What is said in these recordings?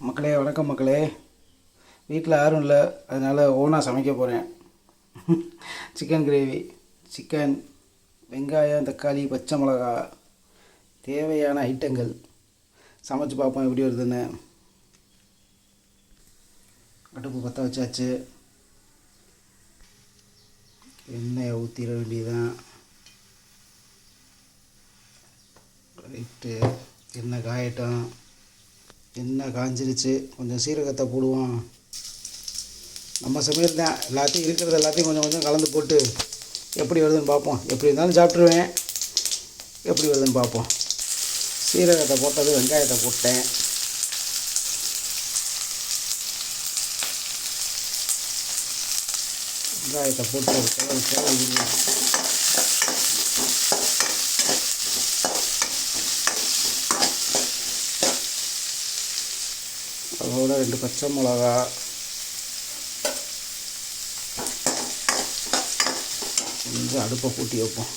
மக்களே வணக்கம் மக்களே. வீட்டில் யாரும் இல்லை, அதனால் ஓனாக சமைக்க போகிறேன். Chicken gravy. சிக்கன், வெங்காயம், தக்காளி, பச்சை மிளகா, தேவையான ஐட்டங்கள். சமைச்சு பார்ப்போம் எப்படி வருதுன்னு. அடுப்பு பற்ற வச்சாச்சு. எண்ணெயை ஊற்றிட வேண்டியதுதான். ரைட்டு, எண்ணெய் காயட்டும். எண்ணெய் காஞ்சிருச்சு. கொஞ்சம் சீரகத்தை போடுவோம். நம்ம சமையல் தான், எல்லாத்தையும் இருக்கிறது எல்லாத்தையும் கொஞ்சம் கொஞ்சம் கலந்து போட்டு எப்படி வருதுன்னு பார்ப்போம். எப்படி இருந்தாலும் சாப்பிட்ருவேன். எப்படி வருதுன்னு பார்ப்போம். சீரகத்தை போட்டது, வெங்காயத்தை போட்டேன். வெங்காயத்தை போட்டு ஒரு கிளறி அதோட 2 பச்சை மிளகா, கொஞ்சம் அடுப்பை கூட்டி வைப்போம்.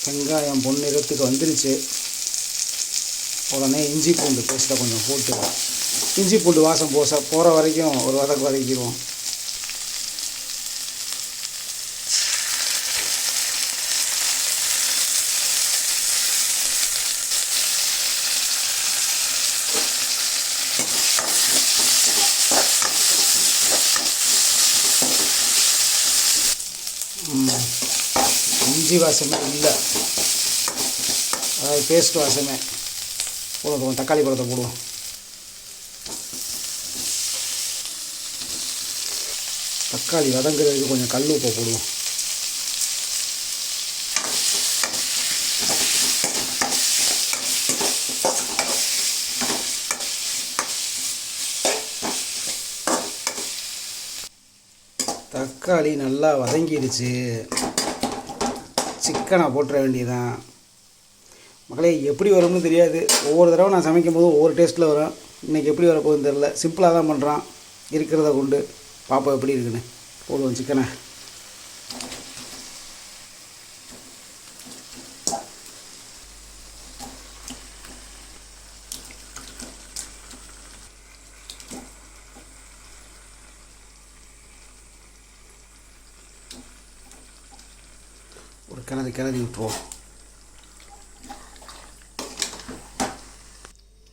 வெங்காயம் பொன்னிறத்துக்கு வந்துருச்சு. உடனே இஞ்சி பூண்டு பேஸ்ட்டை கொஞ்சம் போட்டு, இஞ்சி பூண்டு வாசம் போகிற வரைக்கும் ஒரு வதக்கிடுவோம். இஞ்சி வாசமே இல்லை, அதாவது பேஸ்ட் வாசமே. போடுவோம். தக்காளி பழத்தை போடுவோம். தக்காளி வதங்குறதுக்கு கொஞ்சம் கல் உப்பை போடுவோம். தக்காளி நல்லா வதங்கிடுச்சு. சிக்கனை போட்டுற வேண்டியதான். மக்களே, எப்படி வரும்னு தெரியாது. ஒவ்வொரு தடவை நான் சமைக்கும் போது ஒவ்வொரு டேஸ்ட்டில் வரும். இன்றைக்கி எப்படி வரப்போகுதுன்னு தெரில. சிம்பிளாக தான் பண்ணுறான். இருக்கிறத கொண்டு பாப்பா எப்படி இருக்குன்னு போடுவோம் சிக்கனை. ஒரு கிளறி விட்டுருவோம்.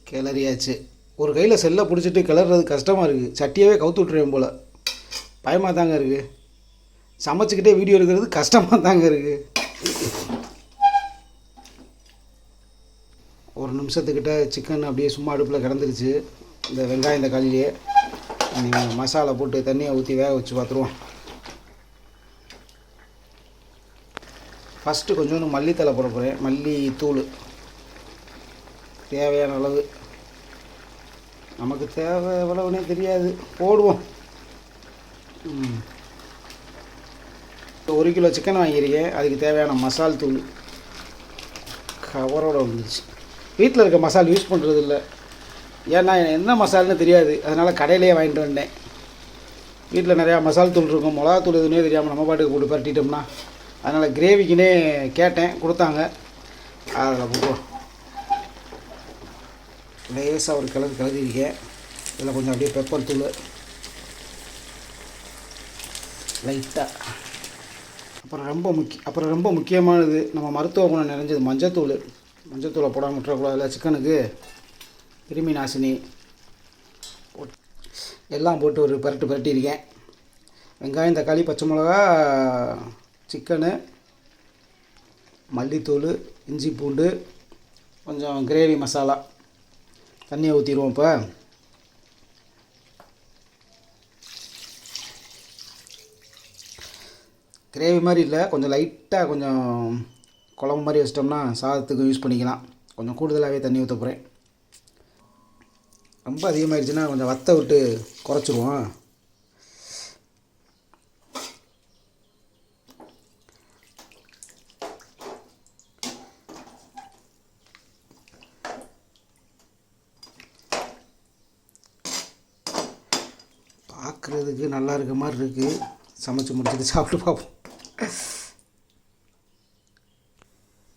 கிளறியாச்சு. ஒரு கையில் செல்லை பிடிச்சிட்டு கிளறது கஷ்டமாக இருக்குது. சட்டியாகவே கவுத்து விட்டுருவேன் போல். பயமாக தாங்க இருக்குது. சமைச்சிக்கிட்டே வீடியோ எடுக்கிறது கஷ்டமாக தாங்க இருக்குது. ஒரு நிமிஷத்துக்கிட்ட சிக்கன் அப்படியே சும்மா அடுப்பில் கிடந்துருச்சு. இந்த வெங்காயம் தக்காளியிலே மசாலா போட்டு தண்ணியை ஊற்றி வேக வச்சு பார்த்துருவோம். ஃபஸ்ட்டு கொஞ்சோண்டு மல்லித்தலை போட போகிறேன். மல்லித்தூள் தேவையான அளவு. நமக்கு தேவை எவ்வளவுனே தெரியாது, போடுவோம். 1 கிலோ சிக்கன் வாங்கியிருக்கேன். அதுக்கு தேவையான மசால் தூள் கவரோடு வந்துருச்சு. வீட்டில் இருக்க மசால் யூஸ் பண்ணுறது இல்லை. ஏன்னா என்ன மசால்னு தெரியாது. அதனால் கடையிலே வாங்கிட்டு வந்தேன். வீட்டில் நிறையா மசால் தூள் இருக்கும். மிளகாத்தூள் எதுவுமே தெரியாமல் நம்ம பாட்டுக்கு போட்டு பரட்டிட்டோம்னா. அதனால் கிரேவிக்குன்னே கேட்டேன், கொடுத்தாங்க. அதில் போட்டுவோம். லேசாக ஒரு கிளறியிருக்கேன். இதில் கொஞ்சம் அப்படியே பெப்பர் தூள் லைட்டாக. அப்புறம் ரொம்ப முக்கியமானது, நம்ம மருத்துவ குணம் நிறைஞ்சது மஞ்சத்தூள். மஞ்சத்தூளை போடாமல் விட்டுறக்கூடாதுல சிக்கனுக்கு. கிருமி நாசினி எல்லாம் போட்டு ஒரு பரட்டியிருக்கேன். வெங்காயம், தக்காளி, பச்சை மிளகா, சிக்கனு, மல்லித்தூள், இஞ்சி பூண்டு, கொஞ்சம் கிரேவி மசாலா. தண்ணியை ஊற்றிடுவோம். இப்போ கிரேவி மாதிரி இல்லை, கொஞ்சம் லைட்டாக கொஞ்சம் குழம்பு மாதிரி வச்சிட்டோம்னா சாதத்துக்கு யூஸ் பண்ணிக்கலாம். கொஞ்சம் கூடுதலாகவே தண்ணி ஊற்ற போகிறேன். ரொம்ப அதிகமாகிடுச்சுன்னா கொஞ்சம் வற்ற விட்டு குறைச்சிருவோம். பார்க்குறதுக்கு நல்லா இருக்க மாதிரி இருக்குது. சமைச்சு முடிச்சுட்டு சாப்பிட்டு பார்ப்போம்.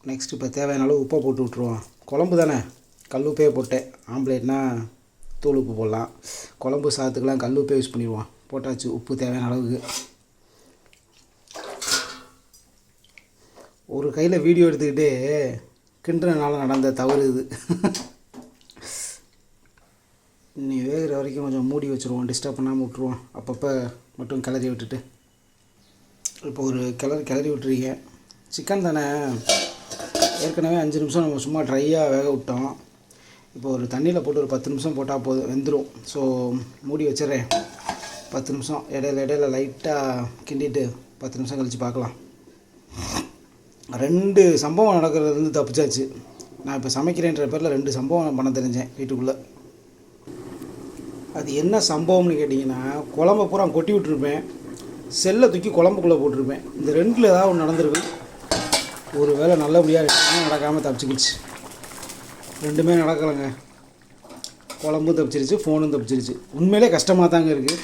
நெக்ஸ்ட்டு இப்போ தேவையான அளவு உப்பை போட்டு விட்ருவோம். குழம்பு தானே, கல் உப்பே போட்டேன். ஆம்லேட்னா தூள் உப்பு போடலாம், குழம்பு சாதத்துக்கெலாம் கல் உப்பே யூஸ் பண்ணிடுவோம். போட்டாச்சு உப்பு தேவையான அளவுக்கு. ஒரு கையில் வீடியோ எடுத்துக்கிட்டே கிண்டுறதுனால நடந்த தவறு இது. இன்னி வேகிற வரைக்கும் கொஞ்சம் மூடி வச்சுருவோம், டிஸ்டர்ப் பண்ணாமல் விட்ருவோம். அப்பப்போ மட்டும் கிளறி விட்டுட்டு. இப்போ ஒரு கிளறி விட்டுருக்கீங்க. சிக்கன் தானே, ஏற்கனவே 5 நிமிஷம் நம்ம சும்மா ட்ரையாக வேக விட்டோம். இப்போ ஒரு தண்ணியில் போட்டு ஒரு 10 நிமிஷம் போட்டால் போதும், வெந்துடும். ஸோ மூடி வச்சிட்றேன் 10 நிமிஷம். இடையில லைட்டாக கிண்டிட்டு 10 நிமிஷம் கழித்து பார்க்கலாம். 2 சம்பவம் நடக்கிறதுலேருந்து தப்பிச்சாச்சு. நான் இப்போ சமைக்கிறேன்ற பேரில் 2 சம்பவம் பண்ண தெரிஞ்சேன் வீட்டுக்குள்ளே. அது என்ன சம்பவம்னு கேட்டிங்கன்னா, குழம்பை பூரா கொட்டி விட்டுருப்பேன், செல்லை தூக்கி குழம்புக்குள்ளே போட்டிருப்பேன். இந்த 2ல் ஏதாவது ஒன்று நடந்துருக்கு. ஒரு வேளை நல்லபடியாக நடக்காமல் தப்பிச்சிக்கிச்சு. 2மே நடக்கலைங்க. குழம்பும் தப்பிச்சிருச்சு, ஃபோனும் தப்பிச்சிருச்சு. உண்மையிலே கஷ்டமாக தாங்க இருக்குது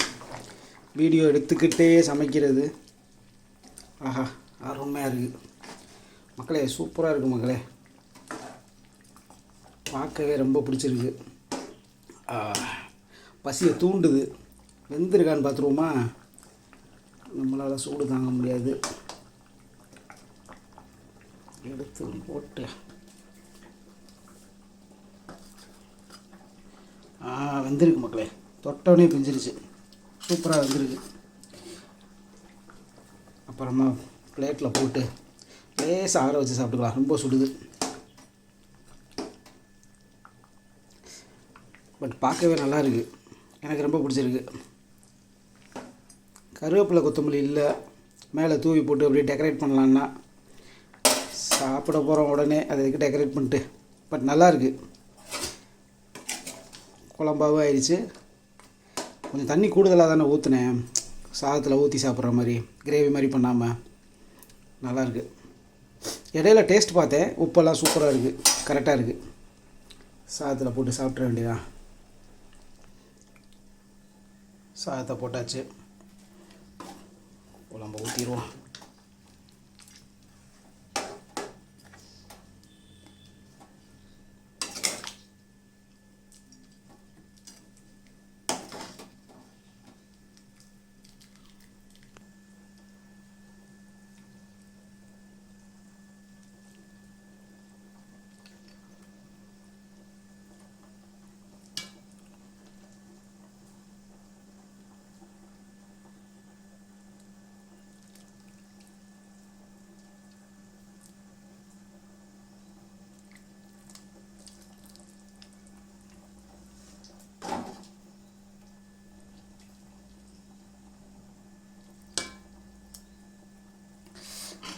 வீடியோ எடுத்துக்கிட்டே சமைக்கிறது. ஆஹா, அருமையாக இருக்குது மக்களே, சூப்பராக இருக்குது மக்களே, பார்க்கவே ரொம்ப பிடிச்சிருக்கு. பசியை தூண்டுது. வெந்திருக்கான்னு பார்த்துருவோமா? நம்மளால் சூடு தாங்க முடியாது. எடுத்து போட்டு வெந்திருக்கு மக்களே, தொட்டவனே பிஞ்சிருச்சு, சூப்பராக வெந்திருக்கு. அப்புறமா பிளேட்டில் போட்டு லேசாக ஆற வச்சு சாப்பிட்டுக்கலாம். ரொம்ப சுடுது, பட் பார்க்கவே நல்லா இருக்குது. எனக்கு ரொம்ப பிடிச்சிருக்கு. கருவேப்பிலை கொத்தமல்லி இல்லை, மேலே தூவி போட்டு அப்படியே டெக்கரேட் பண்ணலான்னா சாப்பிட போகிறோம் உடனே அதுக்கு டெக்கரேட் பண்ணிட்டு. பட் நல்லாயிருக்கு. குழம்பாகவும் ஆயிடுச்சு. கொஞ்சம் தண்ணி கூடுதலாக தானே ஊற்றுனேன், சாதத்தில் ஊற்றி சாப்பிட்ற மாதிரி, கிரேவி மாதிரி பண்ணாமல். நல்லாயிருக்கு. இடையில டேஸ்ட் பார்த்தேன், உப்பெல்லாம் சூப்பராக இருக்குது, கரெக்டாக இருக்குது. சாதத்தில் போட்டு சாப்பிட்ற வேண்டியதான். சாதத்தை போட்டாச்சு, குழம்பு ஊற்றிடுவோம்.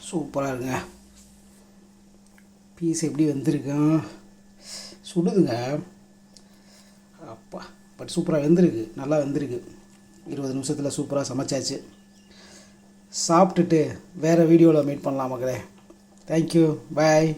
சூப்பராக இருக்குங்க. பீஸ் எப்படி வந்திருக்கும், சுடுதுங்க. அப்பா, பட் சூப்பராக வெந்திருக்கு, நல்லா வெந்திருக்கு. 20 நிமிஷத்தில் சூப்பராக சமைச்சாச்சு. சாப்பிட்டுட்டு வேறு வீடியோவில் மீட் பண்ணலாம் மக்களே. தேங்க்யூ, பாய்.